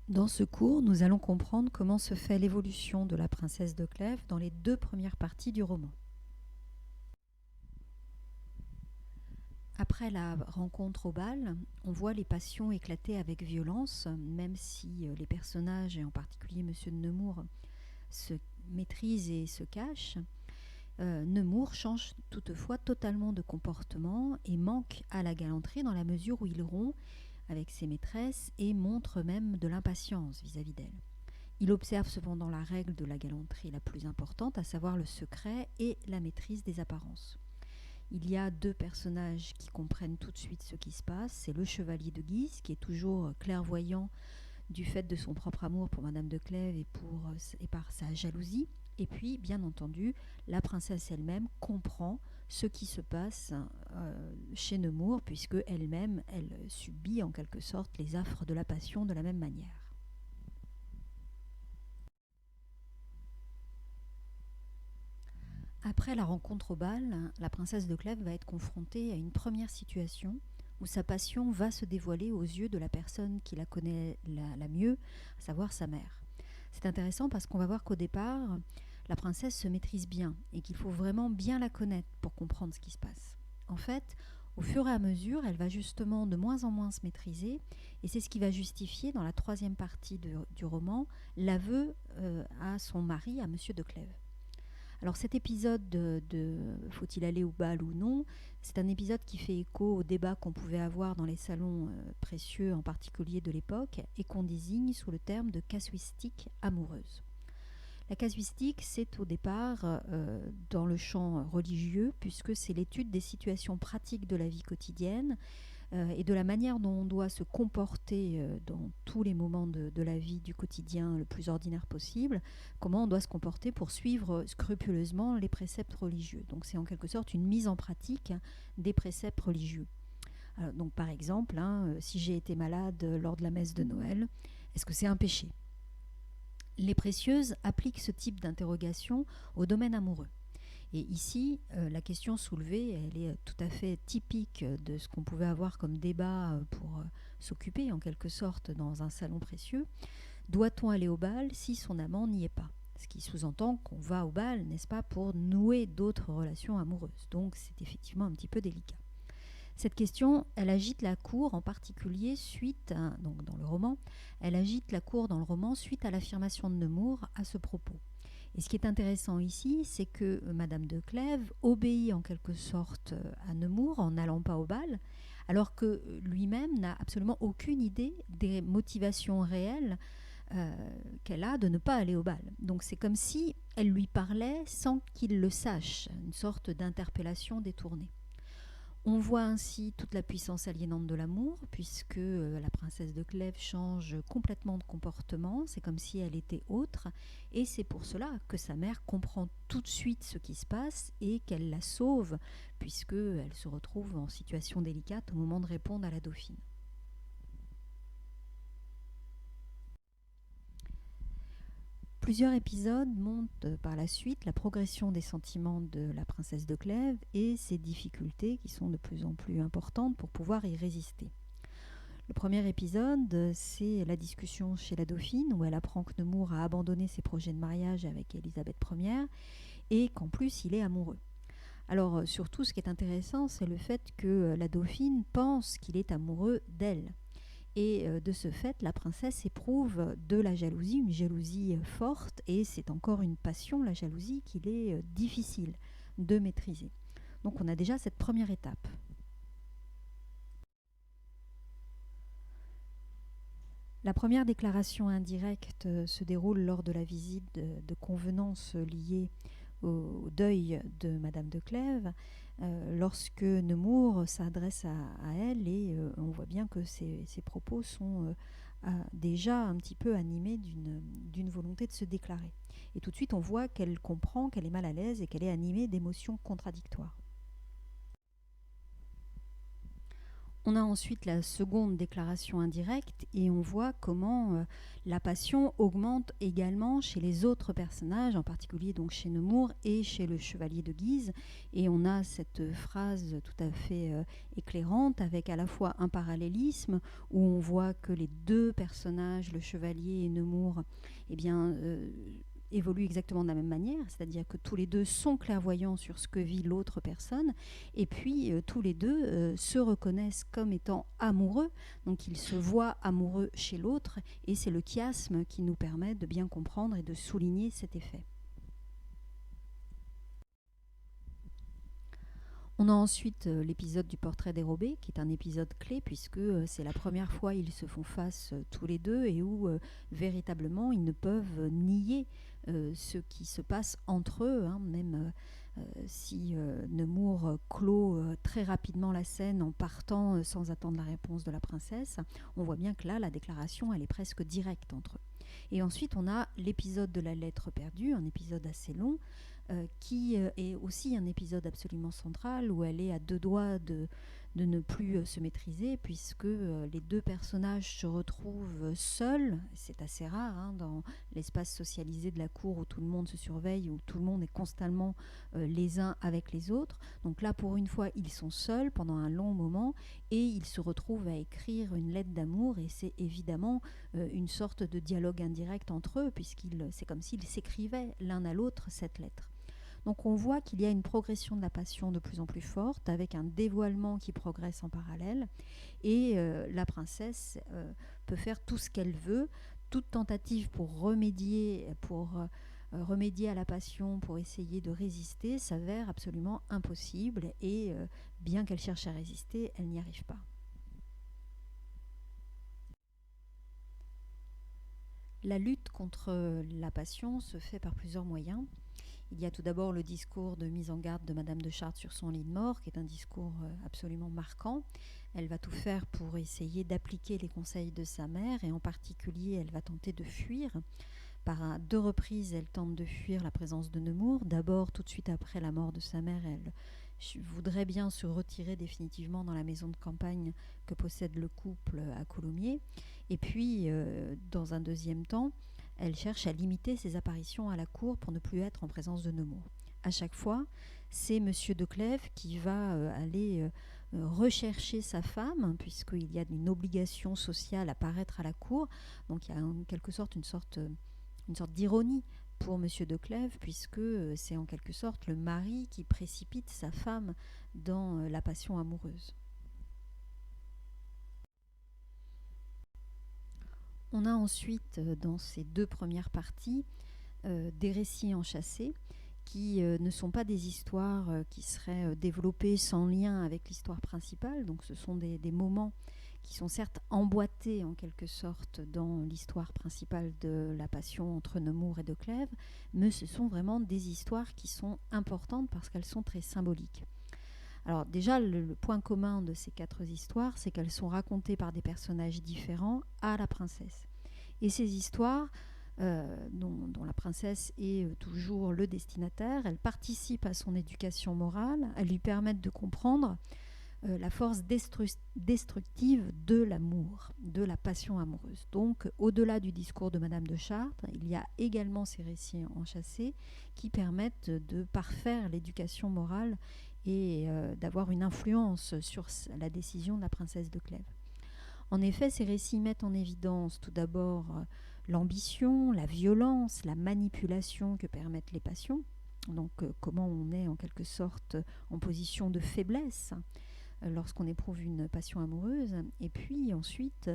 Dans ce cours, nous allons comprendre comment se fait l'évolution de la princesse de Clèves dans les 2 premières parties du roman. Après la rencontre au bal, on voit les passions éclater avec violence, même si les personnages, et en particulier Monsieur de Nemours, se maîtrisent et se cachent. Nemours change toutefois totalement de comportement et manque à la galanterie dans la mesure où il rompt avec ses maîtresses et montre même de l'impatience vis-à-vis d'elles. Il observe cependant la règle de la galanterie la plus importante, à savoir le secret et la maîtrise des apparences. Il y a 2 personnages qui comprennent tout de suite ce qui se passe. C'est le chevalier de Guise, qui est toujours clairvoyant du fait de son propre amour pour Madame de Clèves et par sa jalousie. Et puis, bien entendu, la princesse elle-même comprend ce qui se passe chez Nemours, puisque elle-même, elle subit en quelque sorte les affres de la passion de la même manière. Après la rencontre au bal, la princesse de Clèves va être confrontée à une première situation où sa passion va se dévoiler aux yeux de la personne qui la connaît la mieux, à savoir sa mère. C'est intéressant parce qu'on va voir qu'au départ, la princesse se maîtrise bien et qu'il faut vraiment bien la connaître pour comprendre ce qui se passe. En fait, au fur et à mesure, elle va justement de moins en moins se maîtriser et c'est ce qui va justifier dans la 3e partie du roman l'aveu à son mari, à Monsieur de Clèves. Alors cet épisode de faut-il aller au bal ou non, c'est un épisode qui fait écho au débat qu'on pouvait avoir dans les salons précieux, en particulier de l'époque, et qu'on désigne sous le terme de casuistique amoureuse. La casuistique, c'est au départ dans le champ religieux, puisque c'est l'étude des situations pratiques de la vie quotidienne et de la manière dont on doit se comporter dans tous les moments de la vie du quotidien le plus ordinaire possible, comment on doit se comporter pour suivre scrupuleusement les préceptes religieux. Donc c'est en quelque sorte une mise en pratique des préceptes religieux. Alors, donc par exemple, si j'ai été malade lors de la messe de Noël, est-ce que c'est un péché ? Les précieuses appliquent ce type d'interrogation au domaine amoureux. Et ici, la question soulevée, elle est tout à fait typique de ce qu'on pouvait avoir comme débat pour s'occuper en quelque sorte dans un salon précieux. Doit-on aller au bal si son amant n'y est pas ? Ce qui sous-entend qu'on va au bal, n'est-ce pas, pour nouer d'autres relations amoureuses. Donc c'est effectivement un petit peu délicat. Cette question, elle agite la cour en particulier donc dans le roman, elle agite la cour dans le roman suite à l'affirmation de Nemours à ce propos. Et ce qui est intéressant ici, c'est que Madame de Clèves obéit en quelque sorte à Nemours en n'allant pas au bal, alors que lui-même n'a absolument aucune idée des motivations réelles qu'elle a de ne pas aller au bal. Donc c'est comme si elle lui parlait sans qu'il le sache, une sorte d'interpellation détournée. On voit ainsi toute la puissance aliénante de l'amour, puisque la princesse de Clèves change complètement de comportement, c'est comme si elle était autre, et c'est pour cela que sa mère comprend tout de suite ce qui se passe et qu'elle la sauve, puisqu'elle se retrouve en situation délicate au moment de répondre à la dauphine. Plusieurs épisodes montrent par la suite la progression des sentiments de la princesse de Clèves et ses difficultés qui sont de plus en plus importantes pour pouvoir y résister. Le premier épisode, c'est la discussion chez la dauphine où elle apprend que Nemours a abandonné ses projets de mariage avec Élisabeth Ier et qu'en plus il est amoureux. Alors surtout ce qui est intéressant, c'est le fait que la dauphine pense qu'il est amoureux d'elle. Et de ce fait, la princesse éprouve de la jalousie, une jalousie forte, et c'est encore une passion, la jalousie, qu'il est difficile de maîtriser. Donc on a déjà cette première étape. La première déclaration indirecte se déroule lors de la visite de convenance liée au deuil de Madame de Clèves, lorsque Nemours s'adresse à elle et on voit bien que ses propos sont déjà un petit peu animés d'une volonté de se déclarer. Et tout de suite, on voit qu'elle comprend qu'elle est mal à l'aise et qu'elle est animée d'émotions contradictoires. On a ensuite la seconde déclaration indirecte et on voit comment la passion augmente également chez les autres personnages, en particulier donc chez Nemours et chez le chevalier de Guise. Et on a cette phrase tout à fait éclairante avec à la fois un parallélisme où on voit que les deux personnages, le chevalier et Nemours, eh bien, évoluent exactement de la même manière, c'est-à-dire que tous les deux sont clairvoyants sur ce que vit l'autre personne, et puis tous les deux se reconnaissent comme étant amoureux, donc ils se voient amoureux chez l'autre, et c'est le chiasme qui nous permet de bien comprendre et de souligner cet effet. On a ensuite l'épisode du portrait dérobé, qui est un épisode clé, puisque c'est la première fois ils se font face tous les deux, et où véritablement ils ne peuvent nier ce qui se passe entre eux, hein, même si Nemours clôt très rapidement la scène en partant sans attendre la réponse de la princesse. On voit bien que là, la déclaration, elle est presque directe entre eux. Et ensuite, on a l'épisode de la lettre perdue, un épisode assez long, qui est aussi un épisode absolument central, où elle est à deux doigts de ne plus se maîtriser, puisque les deux personnages se retrouvent seuls. C'est assez rare hein, dans l'espace socialisé de la cour où tout le monde se surveille, où tout le monde est constamment les uns avec les autres. Donc là, pour une fois, ils sont seuls pendant un long moment, et ils se retrouvent à écrire une lettre d'amour, et c'est évidemment une sorte de dialogue indirect entre eux, c'est comme s'ils s'écrivaient l'un à l'autre cette lettre. Donc on voit qu'il y a une progression de la passion de plus en plus forte, avec un dévoilement qui progresse en parallèle, et la princesse peut faire tout ce qu'elle veut. Toute tentative pour remédier à la passion, pour essayer de résister, s'avère absolument impossible, et bien qu'elle cherche à résister, elle n'y arrive pas. La lutte contre la passion se fait par plusieurs moyens. Il y a tout d'abord le discours de mise en garde de Madame de Chartres sur son lit de mort, qui est un discours absolument marquant. Elle va tout faire pour essayer d'appliquer les conseils de sa mère, et en particulier, elle va tenter de fuir. Par deux reprises, elle tente de fuir la présence de Nemours. D'abord, tout de suite après la mort de sa mère, elle voudrait bien se retirer définitivement dans la maison de campagne que possède le couple à Coulommiers. Et puis, dans un deuxième temps, elle cherche à limiter ses apparitions à la cour pour ne plus être en présence de Nemours. À chaque fois, c'est Monsieur de Clèves qui va aller rechercher sa femme, puisqu'il y a une obligation sociale à paraître à la cour. Donc il y a en quelque sorte une sorte d'ironie pour Monsieur de Clèves, puisque c'est en quelque sorte le mari qui précipite sa femme dans la passion amoureuse. On a ensuite, dans ces deux premières parties, des récits enchâssés qui ne sont pas des histoires qui seraient développées sans lien avec l'histoire principale. Donc ce sont des moments qui sont certes emboîtés en quelque sorte dans l'histoire principale de la passion entre Nemours et de Clèves, mais ce sont vraiment des histoires qui sont importantes parce qu'elles sont très symboliques. Alors déjà, le point commun de ces quatre histoires, c'est qu'elles sont racontées par des personnages différents à la princesse. Et ces histoires, dont la princesse est toujours le destinataire, elles participent à son éducation morale, elles lui permettent de comprendre la force destructive de l'amour, de la passion amoureuse. Donc, au-delà du discours de Madame de Chartres, il y a également ces récits enchâssés qui permettent de parfaire l'éducation morale et d'avoir une influence sur la décision de la princesse de Clèves. En effet, ces récits mettent en évidence tout d'abord l'ambition, la violence, la manipulation que permettent les passions. Donc, comment on est en quelque sorte en position de faiblesse lorsqu'on éprouve une passion amoureuse. Et puis ensuite,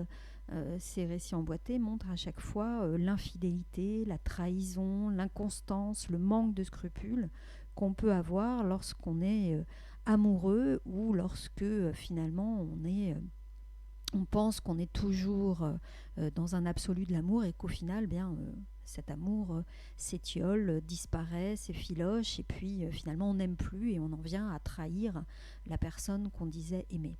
ces récits emboîtés montrent à chaque fois l'infidélité, la trahison, l'inconstance, le manque de scrupules qu'on peut avoir lorsqu'on est amoureux, ou lorsque finalement on pense qu'on est toujours dans un absolu de l'amour, et qu'au final, cet amour s'étiole, disparaît, s'effiloche, et puis finalement on n'aime plus et on en vient à trahir la personne qu'on disait aimer.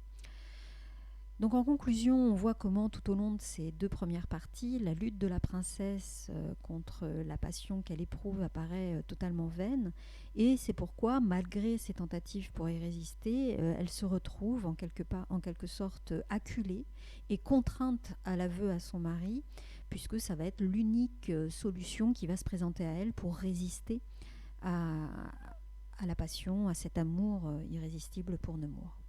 Donc en conclusion, on voit comment tout au long de ces deux premières parties, la lutte de la princesse contre la passion qu'elle éprouve apparaît totalement vaine. Et c'est pourquoi, malgré ses tentatives pour y résister, elle se retrouve en quelque sorte acculée et contrainte à l'aveu à son mari, puisque ça va être l'unique solution qui va se présenter à elle pour résister à, à la passion, à cet amour irrésistible pour Nemours.